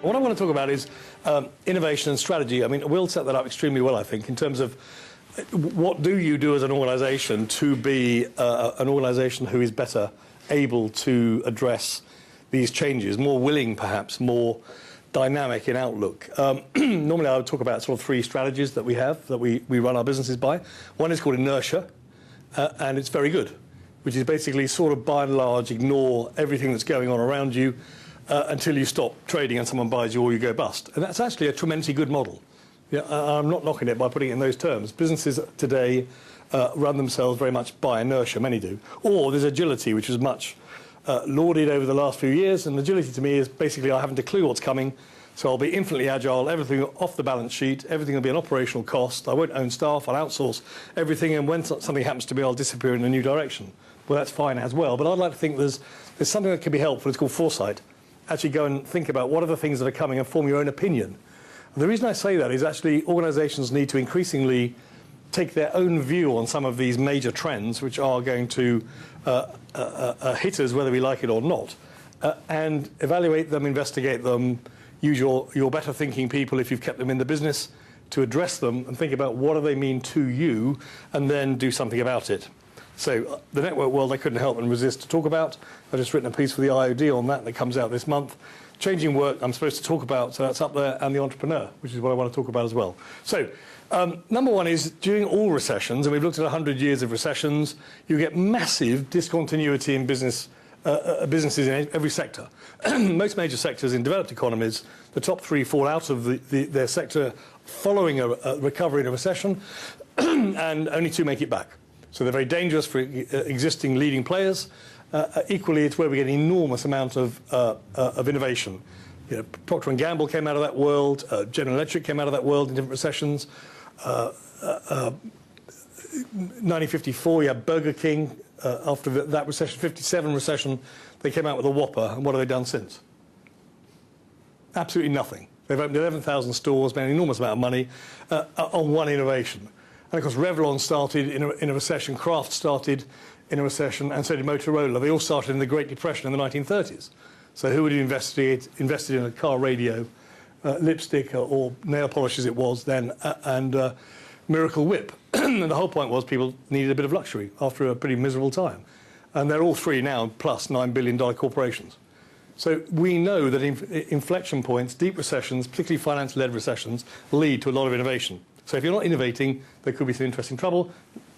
What I want to talk about is innovation and strategy. I mean, Will set that up extremely well, I think, in terms of what do you do as an organisation to be an organisation who is better able to address these changes, more willing perhaps, more dynamic in outlook. Normally I would talk about sort of three strategies that we have, that we run our businesses by. One is called inertia, and it's very good, which is basically sort of by and large ignore everything that's going on around you until you stop trading and someone buys you or you go bust. And that's actually a tremendously good model. Yeah, I'm not knocking it by putting it in those terms. Businesses today run themselves very much by inertia, many do. Or there's agility, which is much lauded over the last few years, and agility to me is basically I haven't a clue what's coming, so I'll be infinitely agile, everything off the balance sheet, everything will be an operational cost, I won't own staff, I'll outsource everything, and when something happens to me, I'll disappear in a new direction. Well, that's fine as well, but I'd like to think there's something that can be helpful, it's called foresight. Actually go and think about what are the things that are coming and form your own opinion. And the reason I say that is actually organisations need to increasingly take their own view on some of these major trends which are going to hit us whether we like it or not, and evaluate them, investigate them, use your better thinking people if you've kept them in the business to address them and think about what do they mean to you and then do something about it. So the network world I couldn't help and resist to talk about. I've just written a piece for the IOD on that comes out this month. Changing work I'm supposed to talk about, so that's up there, and the entrepreneur, which is what I want to talk about as well. So number one is during all recessions, and we've looked at 100 years of recessions, you get massive discontinuity in businesses in every sector. Most major sectors in developed economies, the top three fall out of their sector following a recovery in a recession, and only two make it back. So they're very dangerous for existing leading players. Equally, it's where we get an enormous amount of innovation. You know, Procter & Gamble came out of that world, General Electric came out of that world in different recessions. 1954, you had Burger King. After that recession, 57 recession, they came out with a Whopper, and what have they done since? Absolutely nothing. They've opened 11,000 stores, made an enormous amount of money on one innovation. And of course, Revlon started in a recession, Kraft started in a recession, and so did Motorola. They all started in the Great Depression in the 1930s. So who would have invested in a car radio, lipstick or nail polish as it was then, and Miracle Whip? And the whole point was people needed a bit of luxury after a pretty miserable time. And they're all three now plus $9 billion corporations. So we know that inflection points, deep recessions, particularly finance-led recessions, lead to a lot of innovation. So if you're not innovating, there could be some interesting trouble.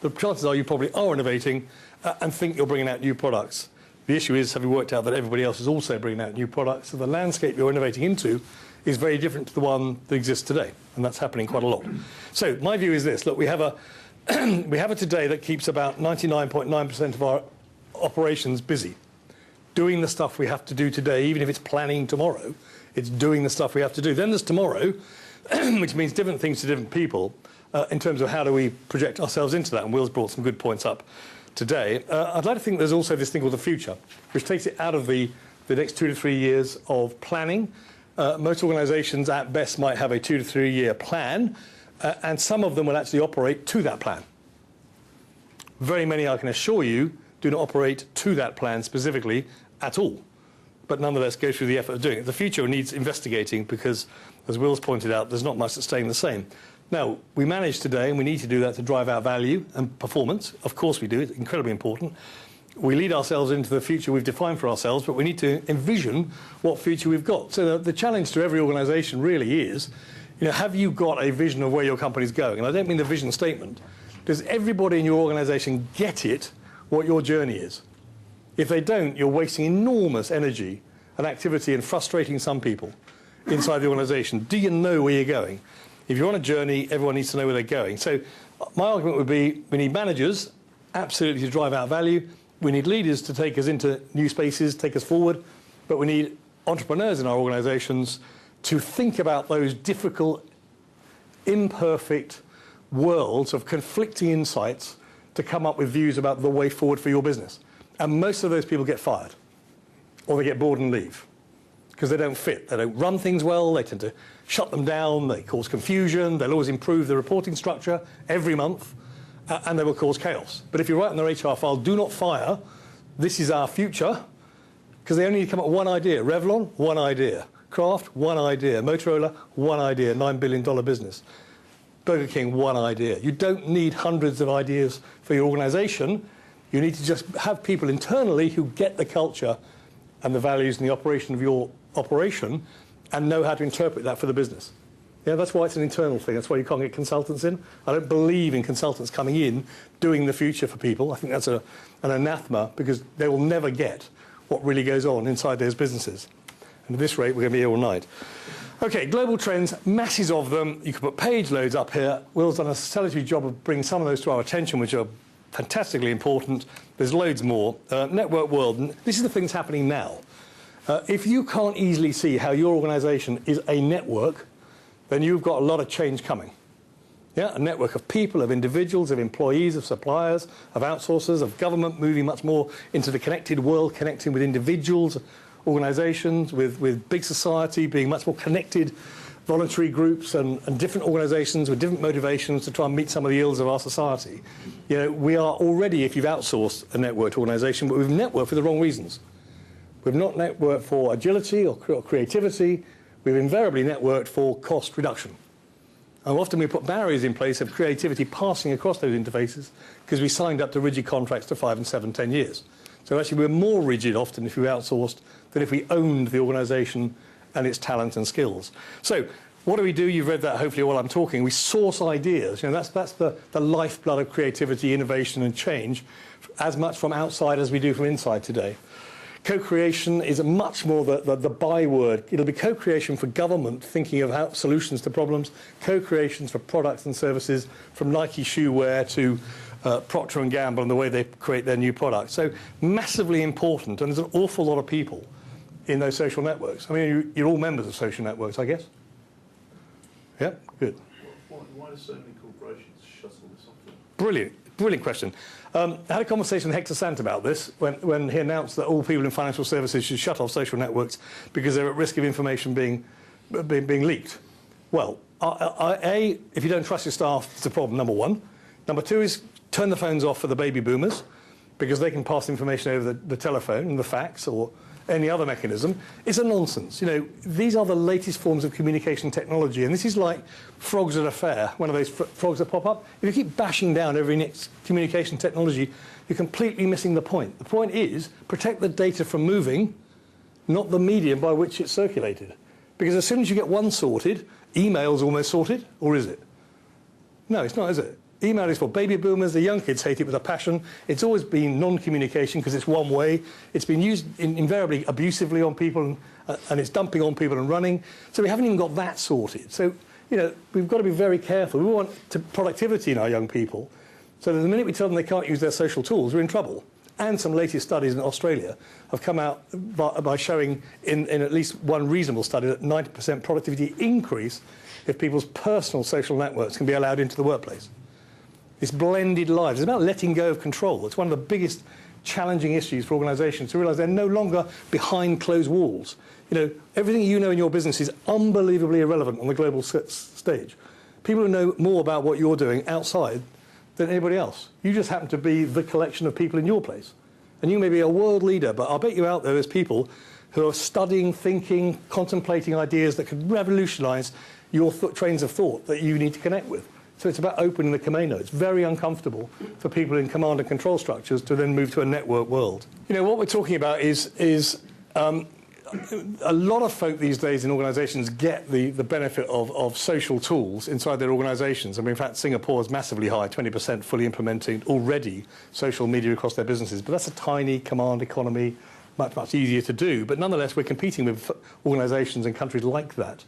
The chances are you probably are innovating and think you're bringing out new products. The issue is, have you worked out that everybody else is also bringing out new products? So the landscape you're innovating into is very different to the one that exists today, and that's happening quite a lot. So my view is this. Look, we have a today that keeps about 99.9% of our operations busy, doing the stuff we have to do today, even if it's planning tomorrow. It's doing the stuff we have to do. Then there's tomorrow, which means different things to different people in terms of how do we project ourselves into that. And Will's brought some good points up today. I'd like to think there's also this thing called the future, which takes it out of the next 2 to 3 years of planning. Most organisations at best might have a 2 to 3 year plan, and some of them will actually operate to that plan. Very many, I can assure you, do not operate to that plan specifically at all, but nonetheless go through the effort of doing it. The future needs investigating because, as Will's pointed out, there's not much that's staying the same. Now, we manage today, and we need to do that to drive our value and performance. Of course we do, it's incredibly important. We lead ourselves into the future we've defined for ourselves, but we need to envision what future we've got. So the challenge to every organisation really is, you know, have you got a vision of where your company's going? And I don't mean the vision statement. Does everybody in your organisation get it, what your journey is? If they don't, you're wasting enormous energy and activity and frustrating some people inside the organisation. Do you know where you're going? If you're on a journey, everyone needs to know where they're going. So my argument would be we need managers, absolutely, to drive our value. We need leaders to take us into new spaces, take us forward. But we need entrepreneurs in our organisations to think about those difficult, imperfect worlds of conflicting insights to come up with views about the way forward for your business. And most of those people get fired, or they get bored and leave, because they don't fit. They don't run things well, they tend to shut them down, they cause confusion, they'll always improve the reporting structure every month, and they will cause chaos. But if you write in their HR file, do not fire, this is our future, because they only need to come up with one idea. Revlon, one idea. Kraft, one idea. Motorola, one idea, $9 billion business. Burger King, one idea. You don't need hundreds of ideas for your organisation. You need to just have people internally who get the culture and the values and the operation of your operation and know how to interpret that for the business. Yeah, that's why it's an internal thing. That's why you can't get consultants in. I don't believe in consultants coming in doing the future for people. I think that's an anathema because they will never get what really goes on inside those businesses. And at this rate, we're going to be here all night. OK, global trends, masses of them. You can put page loads up here. Will's done a salutary job of bringing some of those to our attention, which are fantastically important. There's loads more. Network world, and this is the things happening now. If you can't easily see how your organisation is a network, then you've got a lot of change coming. Yeah, a network of people, of individuals, of employees, of suppliers, of outsourcers, of government moving much more into the connected world, connecting with individuals, organisations, with big society, being much more connected, voluntary groups and different organisations with different motivations to try and meet some of the ills of our society. You know, we are already, if you've outsourced a networked organisation, but we've networked for the wrong reasons. We've not networked for agility or creativity. We've invariably networked for cost reduction. And often we put barriers in place of creativity passing across those interfaces because we signed up to rigid contracts to 5 and 7, 10 years. So actually we're more rigid often if we outsourced than if we owned the organisation and its talent and skills. So what do? You've read that hopefully while I'm talking. We source ideas. You know, that's the lifeblood of creativity, innovation and change, as much from outside as we do from inside today. Co-creation is much more the byword. It'll be co-creation for government thinking of how solutions to problems, co-creations for products and services, from Nike shoe wear to Procter & Gamble and the way they create their new products. So massively important, and there's an awful lot of people in those social networks. I mean, you're all members of social networks, I guess? Yeah, good. Why do so many corporations shuttle this off? Brilliant question. I had a conversation with Hector Sant about this when he announced that all people in financial services should shut off social networks because they're at risk of information being leaked. Well, if you don't trust your staff, it's a problem, number one. Number two is turn the phones off for the baby boomers because they can pass information over the telephone and the fax or any other mechanism. It's a nonsense. You know, these are the latest forms of communication technology, and this is like frogs at a fair, one of those frogs that pop up. If you keep bashing down every next communication technology, you're completely missing the point. The point is, protect the data from moving, not the medium by which it's circulated. Because as soon as you get one sorted, email's almost sorted, or is it? No, it's not, is it? Email is for baby boomers. The young kids hate it with a passion. It's always been non-communication because it's one way. It's been used invariably abusively on people, and it's dumping on people and running. So we haven't even got that sorted. So, you know, we've got to be very careful. We want productivity in our young people. So the minute we tell them they can't use their social tools, we're in trouble. And some latest studies in Australia have come out by showing in at least one reasonable study that 90% productivity increase if people's personal social networks can be allowed into the workplace. This blended lives. It's about letting go of control. It's one of the biggest challenging issues for organisations to realise they're no longer behind closed walls. You know, everything you know in your business is unbelievably irrelevant on the global stage. People who know more about what you're doing outside than anybody else. You just happen to be the collection of people in your place. And you may be a world leader, but I'll bet you out there's people who are studying, thinking, contemplating ideas that could revolutionise your trains of thought that you need to connect with. So it's about opening the kimono. It's very uncomfortable for people in command and control structures to then move to a network world. You know, what we're talking about is a lot of folk these days in organisations get the benefit of social tools inside their organisations. I mean, in fact, Singapore is massively high, 20% fully implementing already social media across their businesses. But that's a tiny command economy, much easier to do. But nonetheless, we're competing with organisations in countries like that.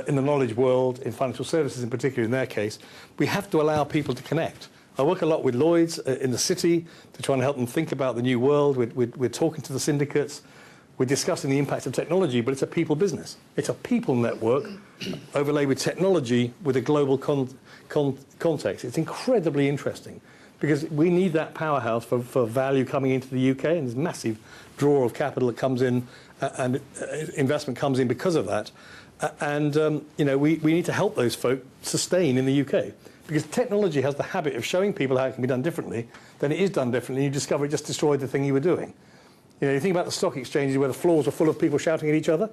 In the knowledge world, in financial services in particular, in their case, we have to allow people to connect. I work a lot with Lloyds in the city to try and help them think about the new world. We're talking to the syndicates. We're discussing the impact of technology, but it's a people business. It's a people network overlaid with technology with a global context. It's incredibly interesting because we need that powerhouse for value coming into the UK, and there's a massive draw of capital that comes in and investment comes in because of that. And you know, we need to help those folk sustain in the UK because technology has the habit of showing people how it can be done differently. Then it is done differently, and you discover it just destroyed the thing you were doing. You know, you think about the stock exchanges where the floors were full of people shouting at each other.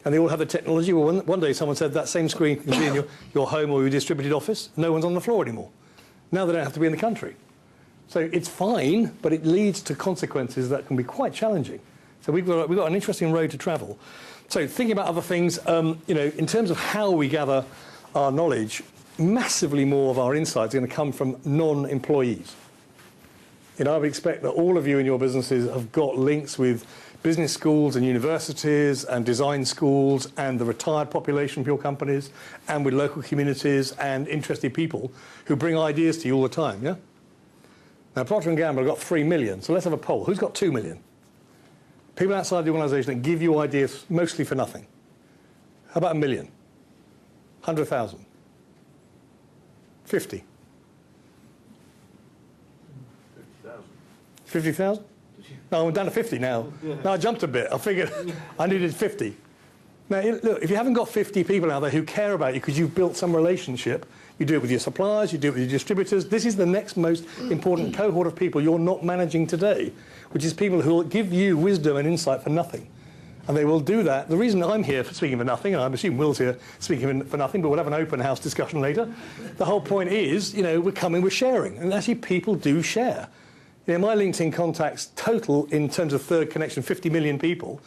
And they all have the technology. Well, one day someone said that same screen can be in your home or your distributed office. No one's on the floor anymore. Now they don't have to be in the country. So it's fine, but it leads to consequences that can be quite challenging. So we've got an interesting road to travel. So thinking about other things, in terms of how we gather our knowledge, massively more of our insights are going to come from non-employees. I would expect that all of you in your businesses have got links with business schools and universities and design schools and the retired population of your companies and with local communities and interested people who bring ideas to you all the time, yeah? Now, Procter & Gamble have got 3 million, so let's have a poll. Who's got 2 million? People outside the organisation that give you ideas mostly for nothing. How about 1 million? 100,000? 50? 50,000? No, I'm down to 50 now. Yeah. No, I jumped a bit. I figured I needed 50. Now, look, if you haven't got 50 people out there who care about you because you've built some relationship, you do it with your suppliers, you do it with your distributors, this is the next most important cohort of people you're not managing today, which is people who will give you wisdom and insight for nothing. And they will do that. The reason I'm here for speaking for nothing, and I'm assuming Will's here speaking for nothing, but we'll have an open house discussion later. The whole point is, we're sharing. And actually, people do share. My LinkedIn contacts total, in terms of third connection, 50 million people,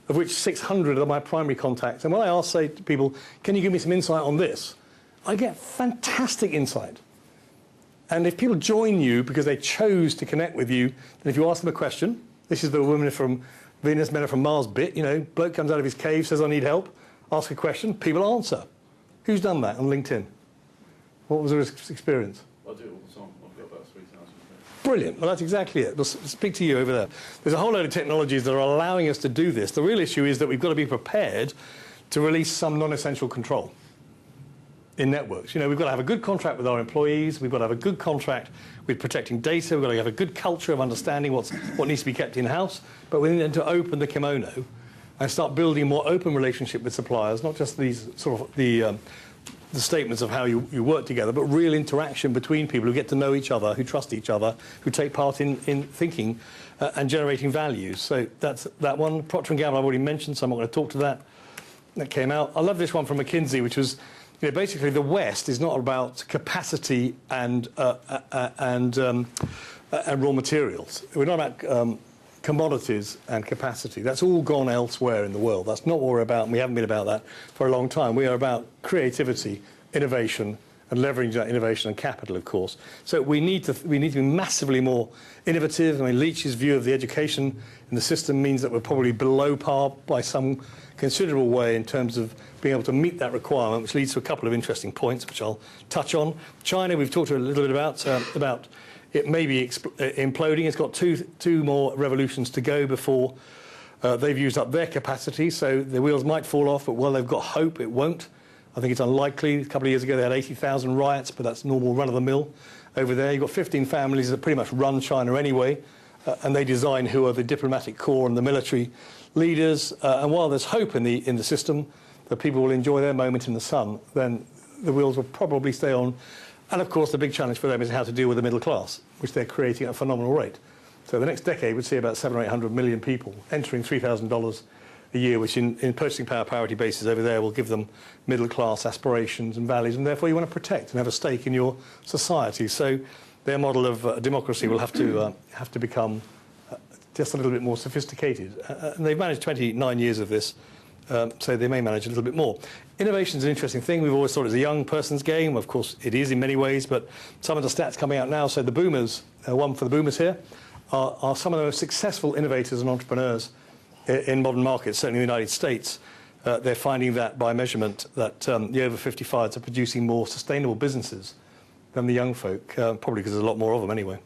of which 600 are my primary contacts. And when I say to people, can you give me some insight on this? I get fantastic insight. And if people join you because they chose to connect with you, then if you ask them a question, this is the women from Venus, men are from Mars bit, bloke comes out of his cave, says, I need help, ask a question, people answer. Who's done that on LinkedIn? What was their experience? I do it all the time. I've got about 3,000. Brilliant. Well, that's exactly it. We'll speak to you over there. There's a whole load of technologies that are allowing us to do this. The real issue is that we've got to be prepared to release some non-essential control in networks. We've got to have a good contract with our employees. We've got to have a good contract with protecting data. We've got to have a good culture of understanding what needs to be kept in-house. But we need to open the kimono and start building a more open relationship with suppliers, not just these sort of the statements of how you work together, but real interaction between people who get to know each other, who trust each other, who take part in thinking and generating values. So that's that one. Procter & Gamble I've already mentioned, so I'm not going to talk to that. That came out. I love this one from McKinsey, which was, basically the West is not about capacity and raw materials. We're not about commodities and capacity. That's all gone elsewhere in the world. That's not what we're about, and we haven't been about that for a long time. We are about creativity, innovation, and leveraging that innovation and capital, of course. So we need to be massively more innovative. I mean, Leach's view of the education in the system means that we're probably below par by some considerable way in terms of being able to meet that requirement, which leads to a couple of interesting points, which I'll touch on. China, we've talked a little bit about it may be imploding. It's got two more revolutions to go before they've used up their capacity, so the wheels might fall off, but while they've got hope, it won't. I think it's unlikely. A couple of years ago, they had 80,000 riots, but that's normal run-of-the-mill over there. You've got 15 families that pretty much run China anyway, and they design who are the diplomatic corps and the military leaders. And while there's hope in the system that people will enjoy their moment in the sun, then the wheels will probably stay on. And, of course, the big challenge for them is how to deal with the middle class, which they're creating at a phenomenal rate. So the next decade would see about 700 or 800 million people entering $3,000 a year, which in purchasing power parity basis over there will give them middle-class aspirations and values, and therefore you want to protect and have a stake in your society. So their model of democracy will have to become just a little bit more sophisticated. And they've managed 29 years of this, so they may manage a little bit more. Innovation is an interesting thing. We've always thought it was a young person's game. Of course, it is in many ways, but some of the stats coming out now, so the boomers, one for the boomers here, are some of the most successful innovators and entrepreneurs in modern markets, certainly in the United States. They're finding that by measurement that the over 55s are producing more sustainable businesses than the young folk, probably because there's a lot more of them anyway.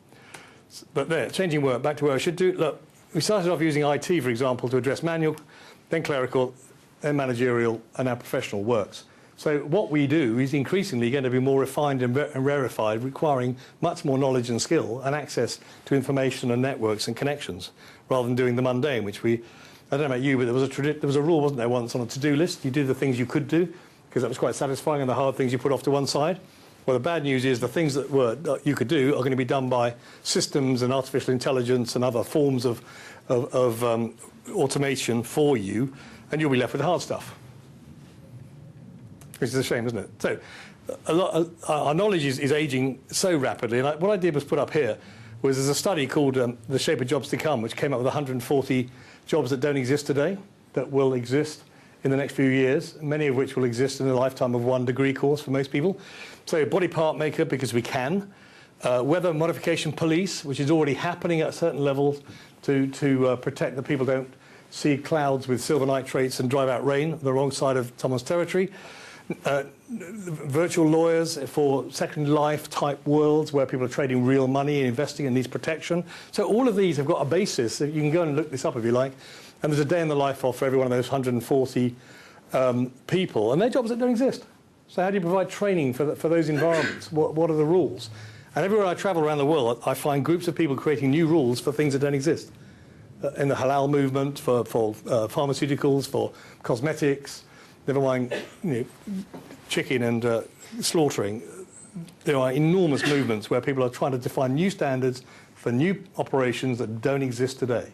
But there, changing work, back to where I should do. Look, we started off using IT, for example, to address manual, then clerical, then managerial, and now professional works. So what we do is increasingly going to be more refined and rarefied, requiring much more knowledge and skill and access to information and networks and connections, rather than doing the mundane, which I don't know about you, but there was a rule, wasn't there, once on a to-do list? You did the things you could do, because that was quite satisfying, and the hard things you put off to one side. Well, the bad news is the things that you could do are going to be done by systems and artificial intelligence and other forms of automation for you, and you'll be left with the hard stuff. which is a shame, isn't it? So our knowledge is aging so rapidly. And what I did was put up here was there's a study called The Shape of Jobs to Come, which came up with 140 jobs that don't exist today, that will exist in the next few years, many of which will exist in the lifetime of one degree course for most people. So body part maker, because we can. Weather modification police, which is already happening at certain levels to protect that people don't see clouds with silver nitrates and drive out rain, the wrong side of someone's territory. Virtual lawyers for Second Life type worlds where people are trading real money and investing and needs protection. So all of these have got a basis. You can go and look this up if you like. And there's a day in the life of for every one of those 140 people. And they're jobs that don't exist. So how do you provide training for those environments? What are the rules? And everywhere I travel around the world, I find groups of people creating new rules for things that don't exist. In the halal movement, for pharmaceuticals, for cosmetics, never mind chicken and slaughtering. There are enormous movements where people are trying to define new standards for new operations that don't exist today.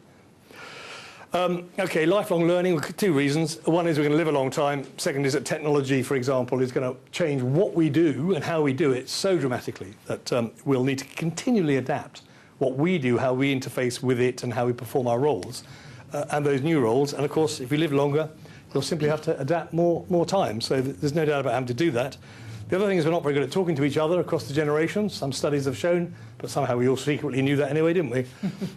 Okay, lifelong learning, two reasons. One is we're going to live a long time. Second is that technology, for example, is going to change what we do and how we do it so dramatically that we'll need to continually adapt what we do, how we interface with it, and how we perform our roles, and those new roles. And of course, if we live longer, you'll simply have to adapt more time. So there's no doubt about having to do that. The other thing is we're not very good at talking to each other across the generations. Some studies have shown, but somehow we all secretly knew that anyway, didn't we?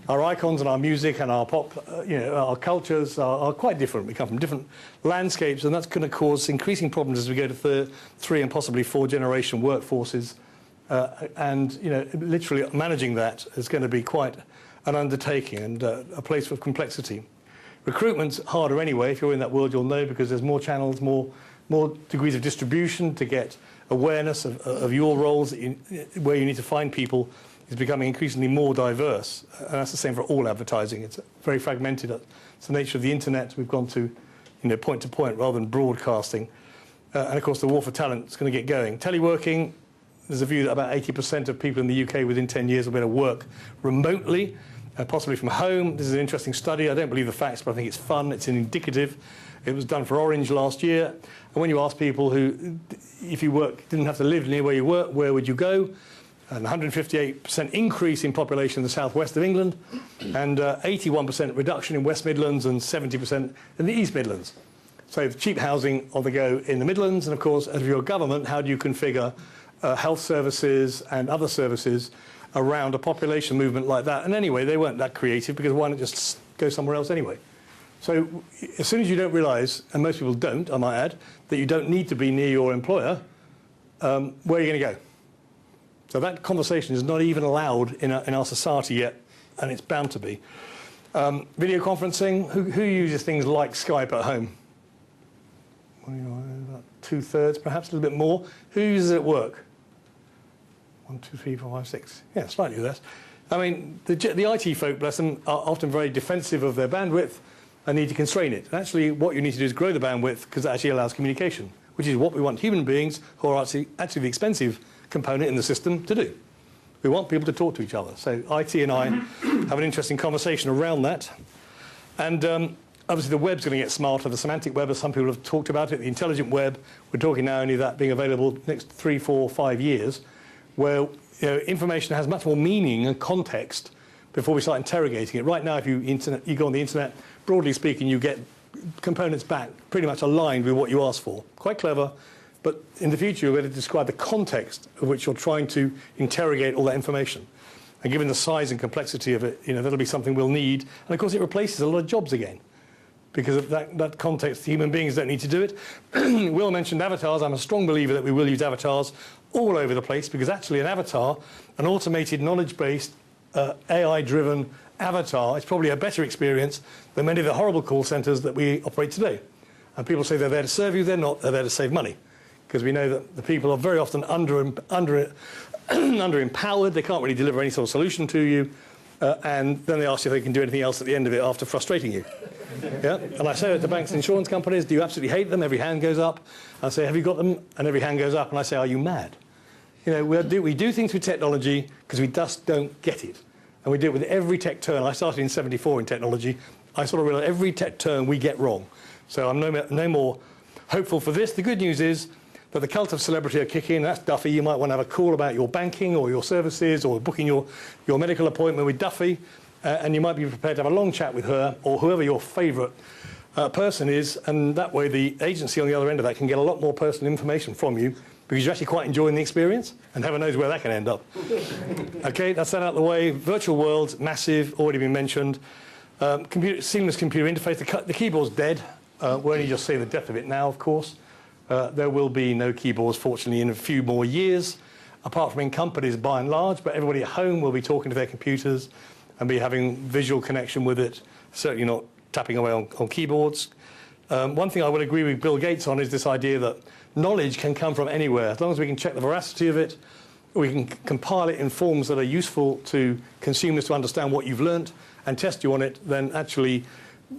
Our icons and our music and our pop, our cultures are quite different. We come from different landscapes, and that's going to cause increasing problems as we go to three and possibly four generation workforces. Literally managing that is going to be quite an undertaking and a place for complexity. Recruitment's harder anyway. If you're in that world, you'll know, because there's more channels, more degrees of distribution to get awareness of your roles, where you need to find people is becoming increasingly more diverse. And that's the same for all advertising. It's very fragmented. It's the nature of the internet. We've gone to point to point rather than broadcasting. And of course, the war for talent is going to get going. Teleworking, there's a view that about 80% of people in the UK within 10 years will be able to work remotely, possibly from home. This is an interesting study. I don't believe the facts, but I think it's fun. It's an indicative. It was done for Orange last year. And when you ask people who, if you didn't have to live near where you work, where would you go? And 158% increase in population in the southwest of England, and 81% reduction in West Midlands and 70% in the East Midlands. So cheap housing on the go in the Midlands. And of course, as your government, how do you configure health services and other services around a population movement like that? And anyway, they weren't that creative, because why not just go somewhere else anyway? So as soon as you don't realise, and most people don't, I might add, that you don't need to be near your employer, where are you going to go? So that conversation is not even allowed in our society yet, and it's bound to be. Video conferencing, who uses things like Skype at home? Well, about 2/3, perhaps a little bit more. Who uses it at work? 1, 2, 3, 4, 5, 6. Yeah, slightly less. I mean, the IT folk, bless them, are often very defensive of their bandwidth and need to constrain it. And actually, what you need to do is grow the bandwidth, because that actually allows communication, which is what we want human beings, who are actually the expensive component in the system, to do. We want people to talk to each other. So IT and I have an interesting conversation around that. And obviously, the web's going to get smarter. The semantic web, as some people have talked about it, the intelligent web, we're talking now only that being available next 3, 4, 5 years, where information has much more meaning and context before we start interrogating it. Right now, if you go on the internet, broadly speaking, you get components back pretty much aligned with what you asked for. Quite clever, but in the future, you're going to describe the context of which you're trying to interrogate all that information. And given the size and complexity of it, that'll be something we'll need. And of course, it replaces a lot of jobs again. Because of that context, human beings don't need to do it. Will mentioned avatars. I'm a strong believer that we will use avatars all over the place, because actually an avatar, an automated, knowledge-based, AI-driven avatar, is probably a better experience than many of the horrible call centres that we operate today. And people say they're there to serve you. They're not. They're there to save money, because we know that the people are very often underempowered. They can't really deliver any sort of solution to you. And then they ask you if they can do anything else at the end of it after frustrating you. Yeah? And I say it to banks and insurance companies, do you absolutely hate them? Every hand goes up. I say, have you got them? And every hand goes up. And I say, are you mad? We do things with technology because we just don't get it. And we do it with every tech turn. I started in '74 in technology. I sort of realised every tech turn we get wrong. So I'm no more hopeful for this. The good news is But the cult of celebrity will kick in. That's Duffy. You might want to have a call about your banking or your services or booking your medical appointment with Duffy. And you might be prepared to have a long chat with her or whoever your favourite person is. And that way the agency on the other end of that can get a lot more personal information from you because you're actually quite enjoying the experience. And heaven knows where that can end up. OK, that's that out of the way. Virtual worlds, massive, already been mentioned. Seamless computer interface. The keyboard's dead. We're only just seeing the death of it now, of course. There will be no keyboards, fortunately, in a few more years, apart from in companies by and large, but everybody at home will be talking to their computers and be having visual connection with it, certainly not tapping away on keyboards. One thing I would agree with Bill Gates on is this idea that knowledge can come from anywhere. As long as we can check the veracity of it, we can compile it in forms that are useful to consumers to understand what you've learnt and test you on it, then actually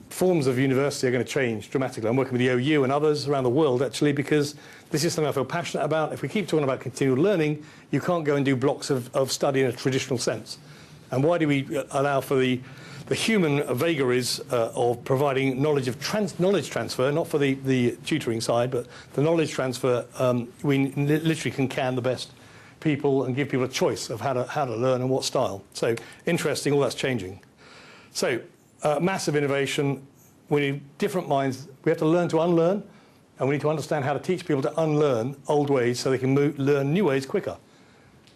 forms of university are going to change dramatically. I'm working with the OU and others around the world, actually, because this is something I feel passionate about. If we keep talking about continual learning, you can't go and do blocks of study in a traditional sense. And why do we allow for the human vagaries of providing knowledge transfer, not for the tutoring side, but the knowledge transfer? We literally can the best people and give people a choice of how to learn and what style. So interesting, all that's changing. So massive innovation. We need different minds. We have to learn to unlearn, and we need to understand how to teach people to unlearn old ways so they can learn new ways quicker.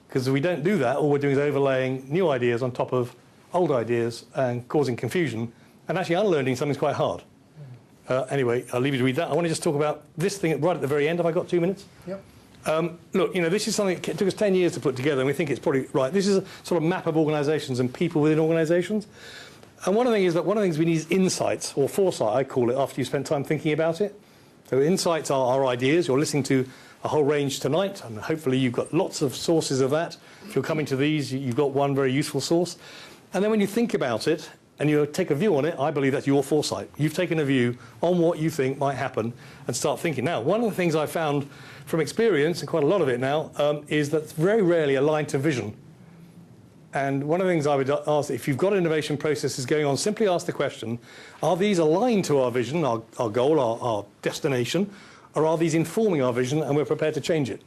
Because if we don't do that, all we're doing is overlaying new ideas on top of old ideas and causing confusion, and actually unlearning something's quite hard. Anyway, I'll leave you to read that. I want to just talk about this thing right at the very end. Have I got 2 minutes? Yep. Look, this is something that took us 10 years to put together, and we think it's probably right. This is a sort of map of organisations and people within organisations. And one of the things we need is insights, or foresight, I call it, after you've spent time thinking about it. So insights are our ideas. You're listening to a whole range tonight, and hopefully you've got lots of sources of that. If you're coming to these, you've got one very useful source. And then when you think about it, and you take a view on it, I believe that's your foresight. You've taken a view on what you think might happen and start thinking. Now, one of the things I found from experience, and quite a lot of it now, is that it's very rarely aligned to vision. And one of the things I would ask, if you've got innovation processes going on, simply ask the question, are these aligned to our vision, our goal, our destination, or are these informing our vision and we're prepared to change it?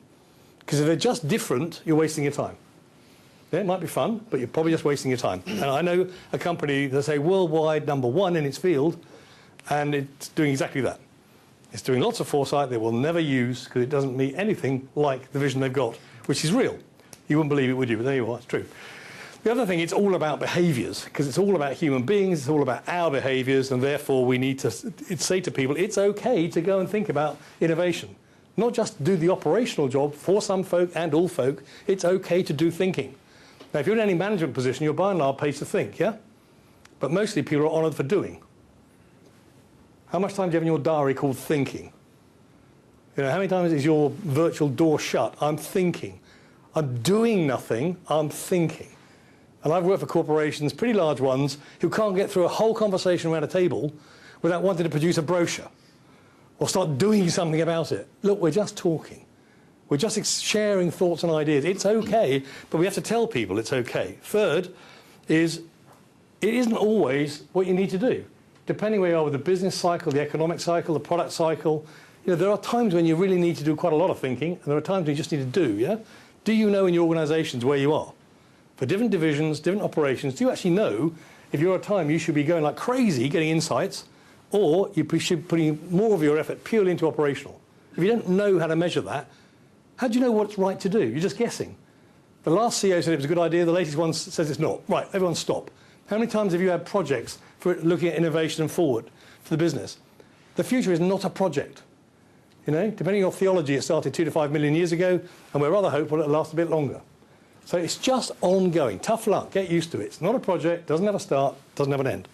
Because if they're just different, you're wasting your time. Yeah, it might be fun, but you're probably just wasting your time. And I know a company that's a worldwide #1 in its field, and it's doing exactly that. It's doing lots of foresight they will never use because it doesn't meet anything like the vision they've got, which is real. You wouldn't believe it, would you? But there you are, it's true. The other thing, it's all about behaviours, because it's all about human beings, it's all about our behaviours, and therefore we need to say to people, it's okay to go and think about innovation. Not just do the operational job for some folk and all folk, it's okay to do thinking. Now, if you're in any management position, you're by and large paid to think, yeah? But mostly people are honoured for doing. How much time do you have in your diary called thinking? How many times is your virtual door shut? I'm thinking. I'm doing nothing, I'm thinking. And I've worked for corporations, pretty large ones, who can't get through a whole conversation around a table without wanting to produce a brochure or start doing something about it. Look, we're just talking. We're just sharing thoughts and ideas. It's okay, but we have to tell people it's okay. Third is, it isn't always what you need to do. Depending where you are with the business cycle, the economic cycle, the product cycle, there are times when you really need to do quite a lot of thinking, and there are times when you just need to do, yeah? Do you know in your organisations where you are? For different divisions, different operations, do you actually know if you're at a time you should be going like crazy getting insights, or you should be putting more of your effort purely into operational? If you don't know how to measure that, how do you know what's right to do? You're just guessing. The last CEO said it was a good idea, the latest one says it's not. Right, everyone stop. How many times have you had projects for looking at innovation and forward for the business? The future is not a project. Depending on your theology, it started 2 to 5 million years ago, and we're rather hopeful it'll last a bit longer. So it's just ongoing. Tough luck, get used to it. It's not a project, doesn't have a start, doesn't have an end.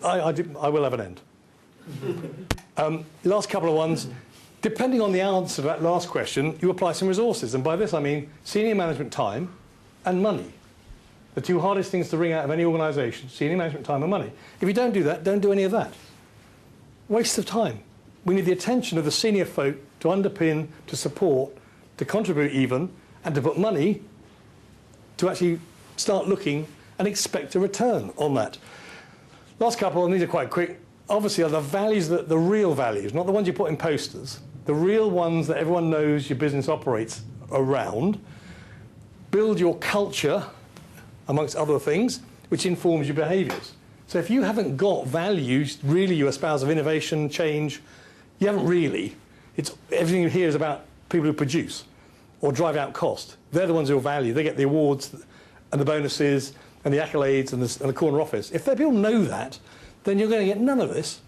I will have an end. Last couple of ones. Depending on the answer to that last question, you apply some resources. And by this I mean senior management time and money. The two hardest things to wring out of any organisation, senior management time and money. If you don't do that, don't do any of that. Waste of time. We need the attention of the senior folk to underpin, to support, to contribute even, and to put money to actually start looking and expect a return on that. Last couple, and these are quite quick. Obviously, are the values, the real values, not the ones you put in posters. the real ones that everyone knows your business operates around. Build your culture, amongst other things, which informs your behaviours. So if you haven't got values, really you espouse of innovation, change, you haven't really. Everything you hear is about people who produce or drive out cost. They're the ones who are value. They get the awards and the bonuses and the accolades and the corner office. If people know that, then you're going to get none of this.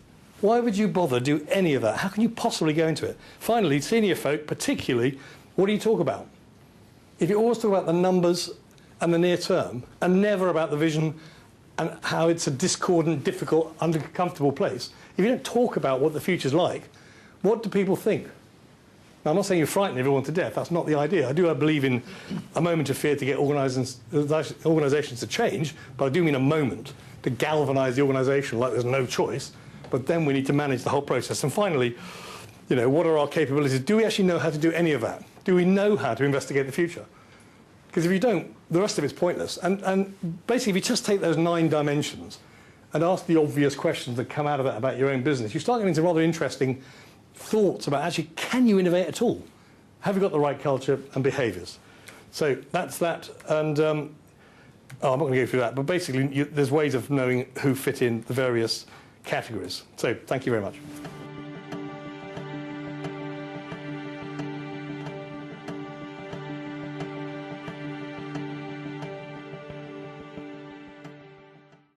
Why would you bother do any of that? How can you possibly go into it? Finally, senior folk, particularly, what do you talk about? If you always talk about the numbers and the near term and never about the vision and how it's a discordant, difficult, uncomfortable place, if you don't talk about what the future's like, what do people think? Now, I'm not saying you frighten everyone to death. That's not the idea. I do believe in a moment of fear to get organisations to change, but I do mean a moment to galvanise the organisation like there's no choice. But then we need to manage the whole process. And finally, what are our capabilities? Do we actually know how to do any of that? Do we know how to investigate the future? Because if you don't, the rest of it's pointless. And basically, if you just take those 9 dimensions and ask the obvious questions that come out of that about your own business, you start getting into rather interesting thoughts about actually, can you innovate at all? Have you got the right culture and behaviours? So that's that. And I'm not going to go through that. But basically, there's ways of knowing who fit in the various categories. So thank you very much.